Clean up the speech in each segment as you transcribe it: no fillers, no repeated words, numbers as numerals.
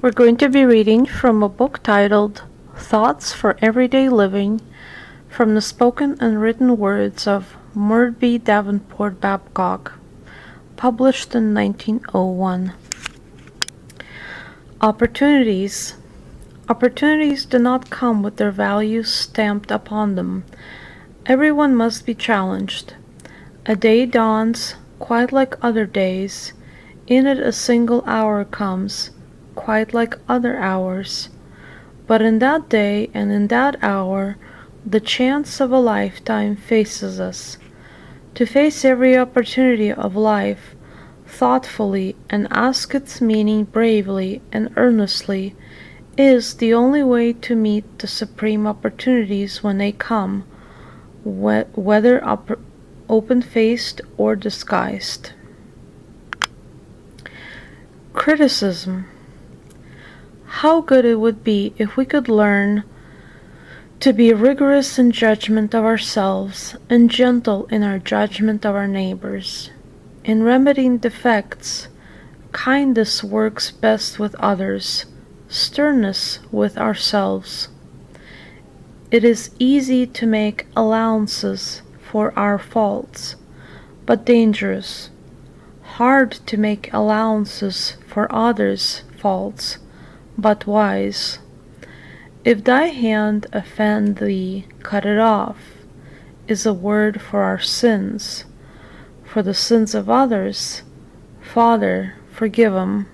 We're going to be reading from a book titled Thoughts for Everyday Living from the spoken and written words of Maltbie Davenport Babcock, published in 1901. Opportunities. Opportunities do not come with their values stamped upon them. Everyone must be challenged. A day dawns, quite like other days. In it a single hour comes, quite like other hours. But in that day and in that hour, the chance of a lifetime faces us. To face every opportunity of life thoughtfully and ask its meaning bravely and earnestly is the only way to meet the supreme opportunities when they come, whether open-faced or disguised. Criticism. How good it would be if we could learn to be rigorous in judgment of ourselves and gentle in our judgment of our neighbors. In remedying defects, kindness works best with others, sternness with ourselves. It is easy to make allowances for our faults, but dangerous. Hard to make allowances for others' faults, but wise. If thy hand offend thee, cut it off, is a word for our sins. For the sins of others, Father, forgive 'em.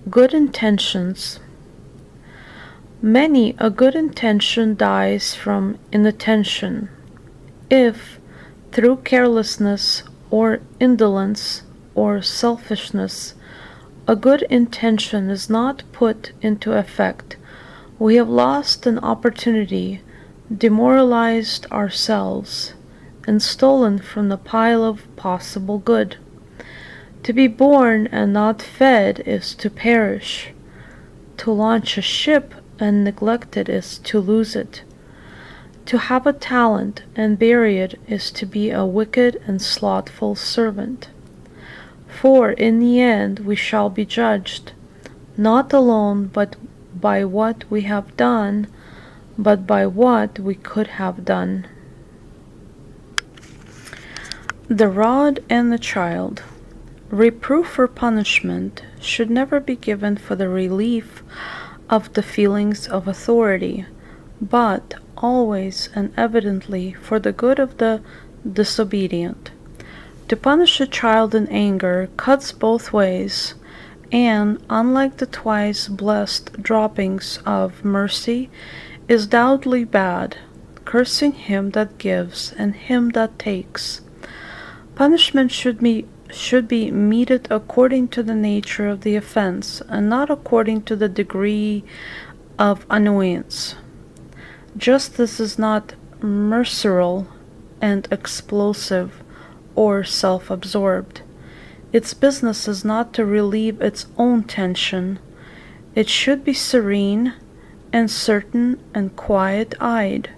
Good intentions. Many a good intention dies from inattention. If, through carelessness or indolence or selfishness, a good intention is not put into effect, we have lost an opportunity, demoralized ourselves, and stolen from the pile of possible good. To be born and not fed is to perish. To launch a ship and neglect it is to lose it. To have a talent and bury it is to be a wicked and slothful servant. For in the end we shall be judged, not alone but by what we have done, but by what we could have done. The rod and the child. Reproof or punishment should never be given for the relief of the feelings of authority, but always and evidently for the good of the disobedient. To punish a child in anger cuts both ways, and, unlike the twice blessed droppings of mercy, is doubly bad, cursing him that gives and him that takes. Punishment should be meted according to the nature of the offense, and not according to the degree of annoyance. Justice is not mercurial and explosive or self-absorbed. Its business is not to relieve its own tension. It should be serene and certain and quiet-eyed.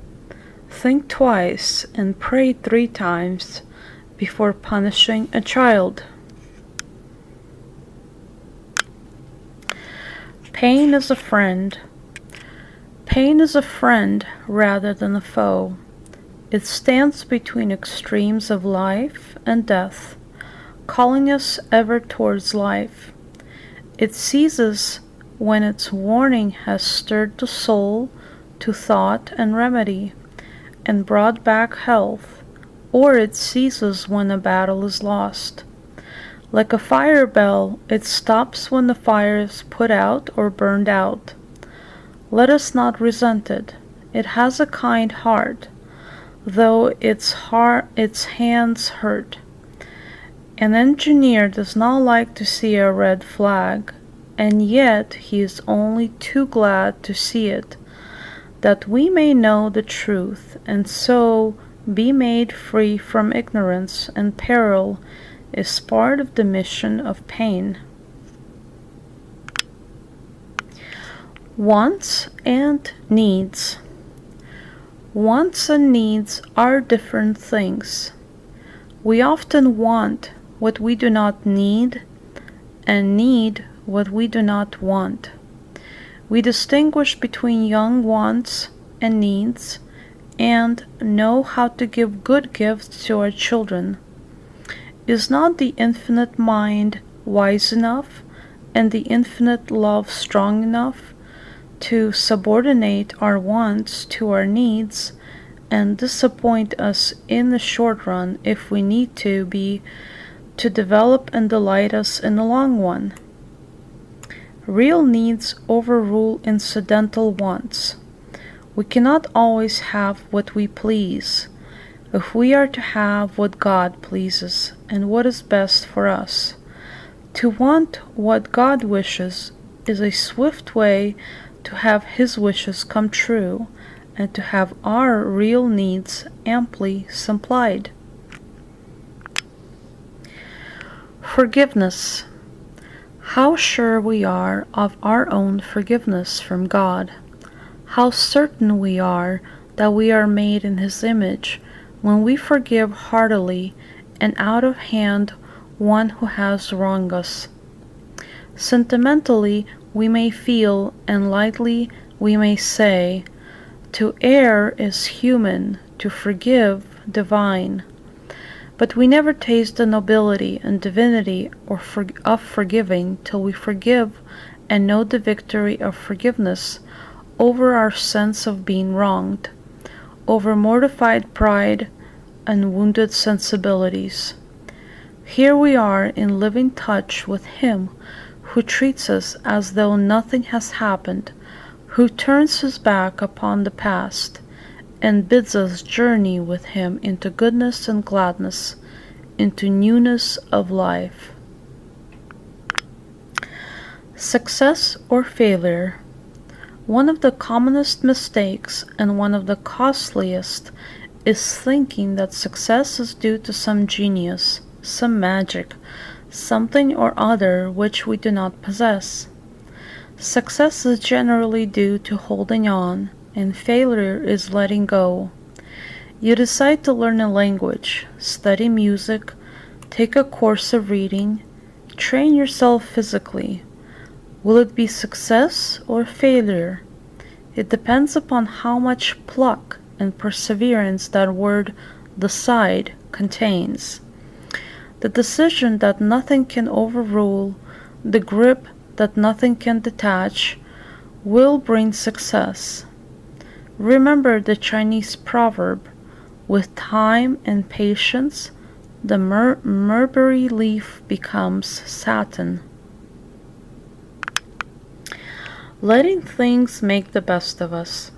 Think twice and pray 3 times before punishing a child. Pain is a friend. Pain is a friend rather than a foe. It stands between extremes of life and death, calling us ever towards life. It ceases when its warning has stirred the soul to thought and remedy, and brought back health, or it ceases when a battle is lost. Like a fire bell, it stops when the fire is put out or burned out. Let us not resent it. It has a kind heart, though its hands hurt. An engineer does not like to see a red flag, and yet he is only too glad to see it, that we may know the truth, and so be made free from ignorance and peril, is part of the mission of pain. Wants and needs. Wants and needs are different things. We often want what we do not need, and need what we do not want. We distinguish between young wants and needs, and know how to give good gifts to our children. Is not the infinite mind wise enough, and the infinite love strong enough to subordinate our wants to our needs and disappoint us in the short run if we need to be, to develop and delight us in the long one? Real needs overrule incidental wants. We cannot always have what we please. If we are to have what God pleases and what is best for us, to want what God wishes is a swift way to have His wishes come true and to have our real needs amply supplied. Forgiveness. How sure we are of our own forgiveness from God. How certain we are that we are made in His image when we forgive heartily and out of hand one who has wronged us. Sentimentally we may feel, and lightly we may say, to err is human, to forgive divine. But we never taste the nobility and divinity of forgiving till we forgive and know the victory of forgiveness over our sense of being wronged, over mortified pride and wounded sensibilities. Here we are in living touch with Him who treats us as though nothing has happened, who turns His back upon the past, and bids us journey with Him into goodness and gladness, into newness of life. Success or failure. One of the commonest mistakes and one of the costliest is thinking that success is due to some genius, some magic, something or other which we do not possess. Success is generally due to holding on, and failure is letting go. You decide to learn a language, study music, take a course of reading, train yourself physically. Will it be success or failure? It depends upon how much pluck and perseverance that word decide contains. The decision that nothing can overrule, the grip that nothing can detach, will bring success. Remember the Chinese proverb, with time and patience, the mulberry leaf becomes satin. Letting things make the best of us.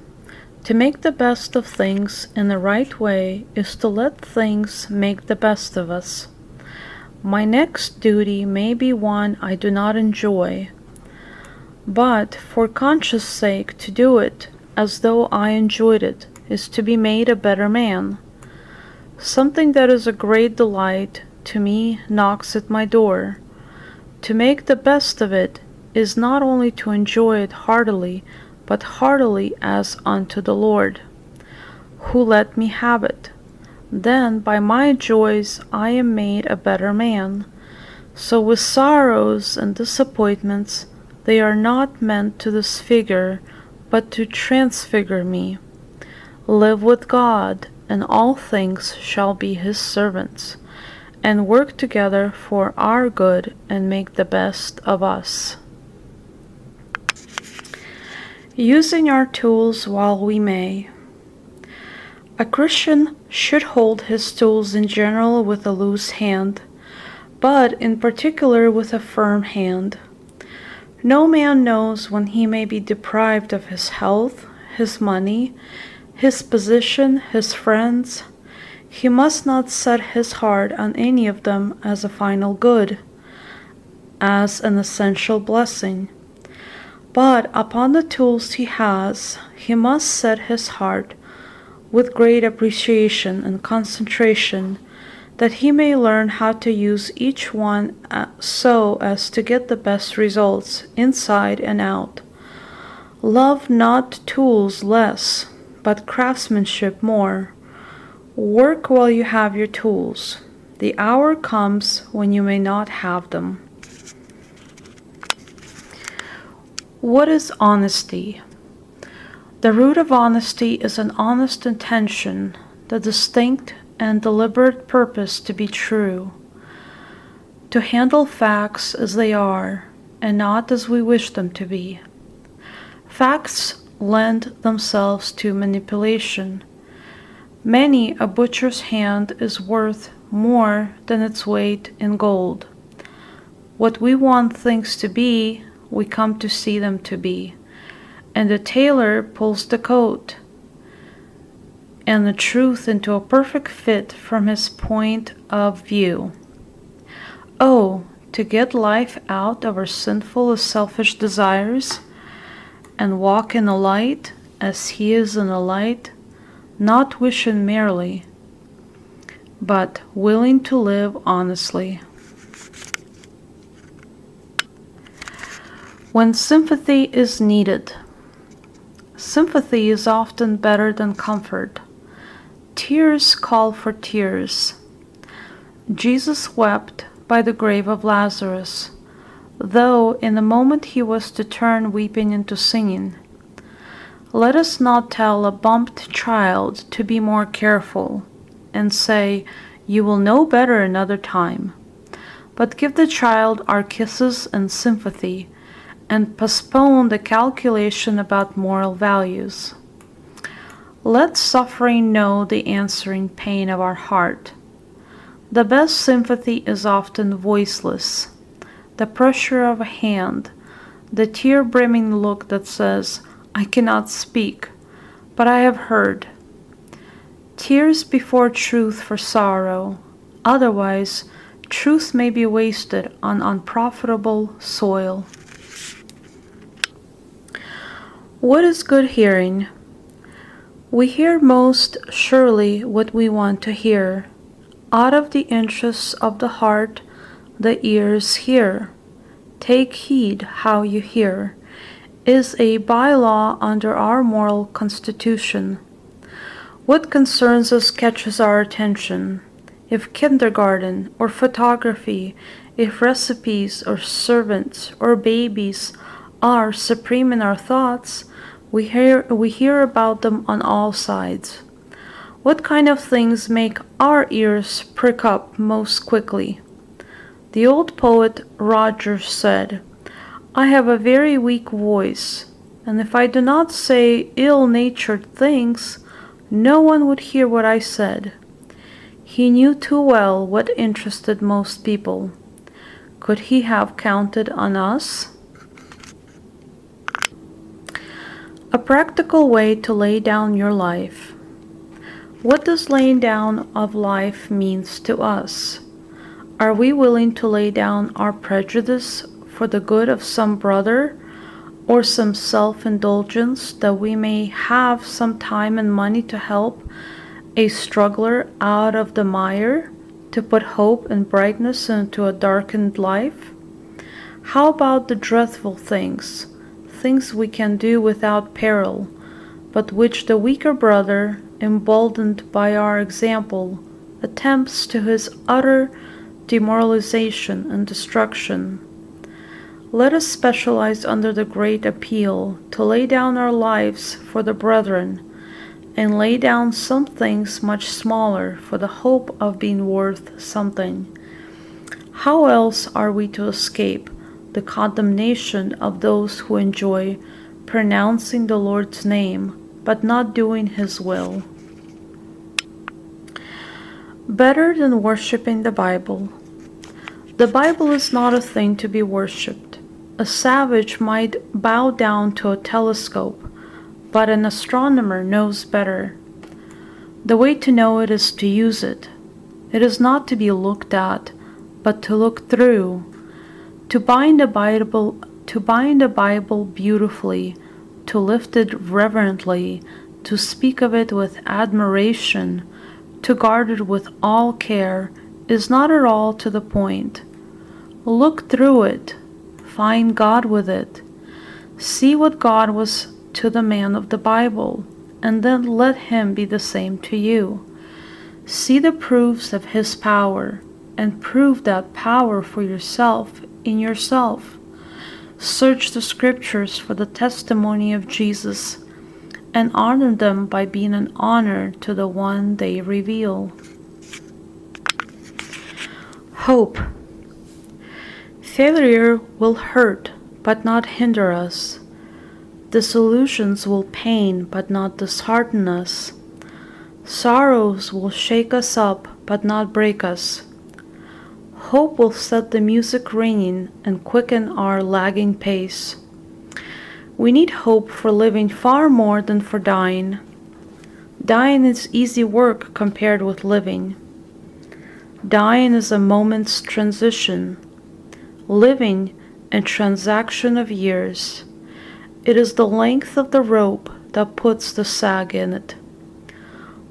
To make the best of things in the right way is to let things make the best of us. My next duty may be one I do not enjoy, but for conscience sake to do it as though I enjoyed it is to be made a better man. Something that is a great delight to me knocks at my door. To make the best of it is not only to enjoy it heartily, but heartily as unto the Lord, who let me have it. Then by my joys I am made a better man. So with sorrows and disappointments, they are not meant to disfigure, but to transfigure me. Live with God, and all things shall be His servants, and work together for our good and make the best of us. Using our tools while we may. A Christian should hold his tools in general with a loose hand, but in particular with a firm hand. No man knows when he may be deprived of his health, his money, his position, his friends. He must not set his heart on any of them as a final good, as an essential blessing. But upon the tools he has, he must set his heart with great appreciation and concentration, that he may learn how to use each one so as to get the best results inside and out. Love not tools less, but craftsmanship more. Work while you have your tools. The hour comes when you may not have them. What is honesty? The root of honesty is an honest intention, the distinct and deliberate purpose to be true, to handle facts as they are and not as we wish them to be. Facts lend themselves to manipulation. Many a butcher's hand is worth more than its weight in gold. What we want things to be, we come to see them to be. And the tailor pulls the coat and the truth into a perfect fit from his point of view. Oh, to get life out of our sinful and selfish desires and walk in the light as he is in the light, not wishing merely, but willing to live honestly. When sympathy is needed. Sympathy is often better than comfort. Tears call for tears. Jesus wept by the grave of Lazarus, though in the moment he was to turn weeping into singing. Let us not tell a bumped child to be more careful, and say, "You will know better another time," but give the child our kisses and sympathy, and postpone the calculation about moral values. Let suffering know the answering pain of our heart. The best sympathy is often voiceless. The pressure of a hand, the tear-brimming look that says, "I cannot speak, but I have heard." Tears before truth for sorrow, otherwise truth may be wasted on unprofitable soil. What is good hearing? We hear most surely what we want to hear. Out of the interests of the heart, the ears hear. Take heed how you hear, is a bylaw under our moral constitution. What concerns us catches our attention. If kindergarten or photography, if recipes or servants or babies are supreme in our thoughts, we hear about them on all sides. What kind of things make our ears prick up most quickly? The old poet Rogers said, "I have a very weak voice, and if I do not say ill-natured things, no one would hear what I said." He knew too well what interested most people. Could he have counted on us? A practical way to lay down your life. What does laying down of life means to us? Are we willing to lay down our prejudice for the good of some brother, or some self-indulgence that we may have some time and money to help a struggler out of the mire, to put hope and brightness into a darkened life? How about the dreadful things we can do without peril, but which the weaker brother, emboldened by our example, attempts to his utter demoralization and destruction? Let us specialize under the great appeal to lay down our lives for the brethren, and lay down some things much smaller for the hope of being worth something. How else are we to escape the condemnation of those who enjoy pronouncing the Lord's name, but not doing His will? Better than worshiping the Bible. The Bible is not a thing to be worshipped. A savage might bow down to a telescope, but an astronomer knows better. The way to know it is to use it. It is not to be looked at, but to look through. To bind the Bible beautifully, to lift it reverently, to speak of it with admiration, to guard it with all care, is not at all to the point. Look through it, find God with it, see what God was to the man of the Bible, and then let Him be the same to you. See the proofs of His power, and prove that power for yourself in yourself. Search the scriptures for the testimony of Jesus and honor them by being an honor to the one they reveal. Hope. Failure will hurt but not hinder us. Disillusions will pain but not dishearten us. Sorrows will shake us up but not break us. Hope will set the music ringing and quicken our lagging pace. We need hope for living far more than for dying. Dying is easy work compared with living. Dying is a moment's transition. Living a transaction of years. It is the length of the rope that puts the sag in it.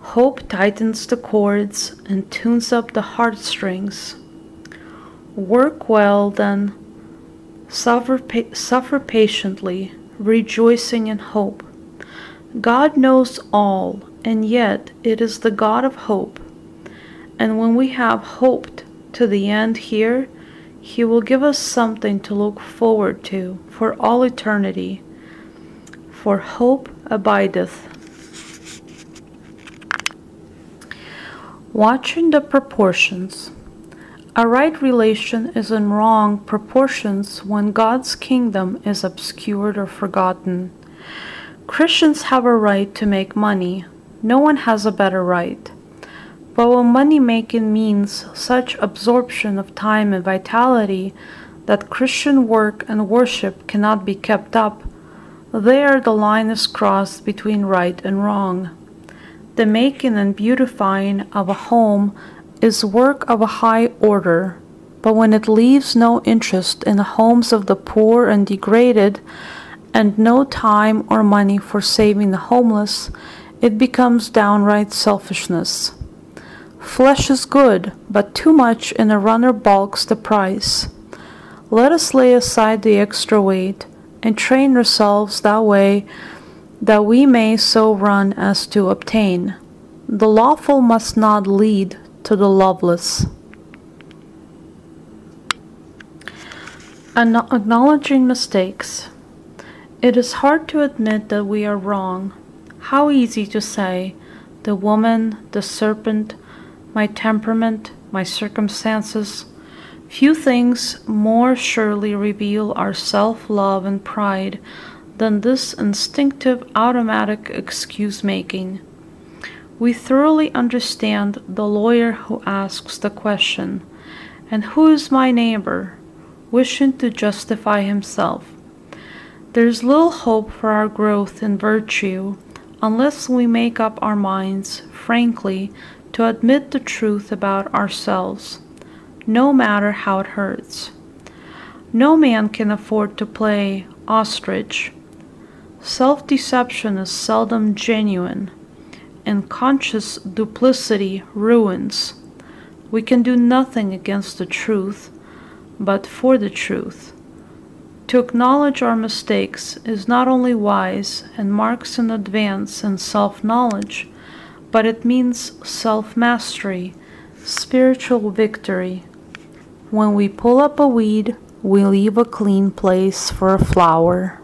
Hope tightens the cords and tunes up the heartstrings. Work well, then. Suffer patiently, rejoicing in hope. God knows all, and yet it is the God of hope. And when we have hoped to the end here, He will give us something to look forward to for all eternity. For hope abideth. Watching the proportions. A right relation is in wrong proportions when God's kingdom is obscured or forgotten. Christians have a right to make money. No one has a better right. But when money-making means such absorption of time and vitality that Christian work and worship cannot be kept up, there the line is crossed between right and wrong. The making and beautifying of a home is work of a high order, but when it leaves no interest in the homes of the poor and degraded, and no time or money for saving the homeless, it becomes downright selfishness. Flesh is good, but too much in a runner balks the price. Let us lay aside the extra weight, and train ourselves that way that we may so run as to obtain. The lawful must not lead to the loveless. Acknowledging mistakes. It is hard to admit that we are wrong. How easy to say, the woman, the serpent, my temperament, my circumstances. Few things more surely reveal our self-love and pride than this instinctive, automatic excuse-making. We thoroughly understand the lawyer who asks the question, "And who is my neighbor?" wishing to justify himself. There is little hope for our growth in virtue unless we make up our minds, frankly, to admit the truth about ourselves, no matter how it hurts. No man can afford to play ostrich. Self-deception is seldom genuine, and conscious duplicity ruins. We can do nothing against the truth, but for the truth. To acknowledge our mistakes is not only wise and marks an advance in self-knowledge, but it means self-mastery, spiritual victory. When we pull up a weed, we leave a clean place for a flower.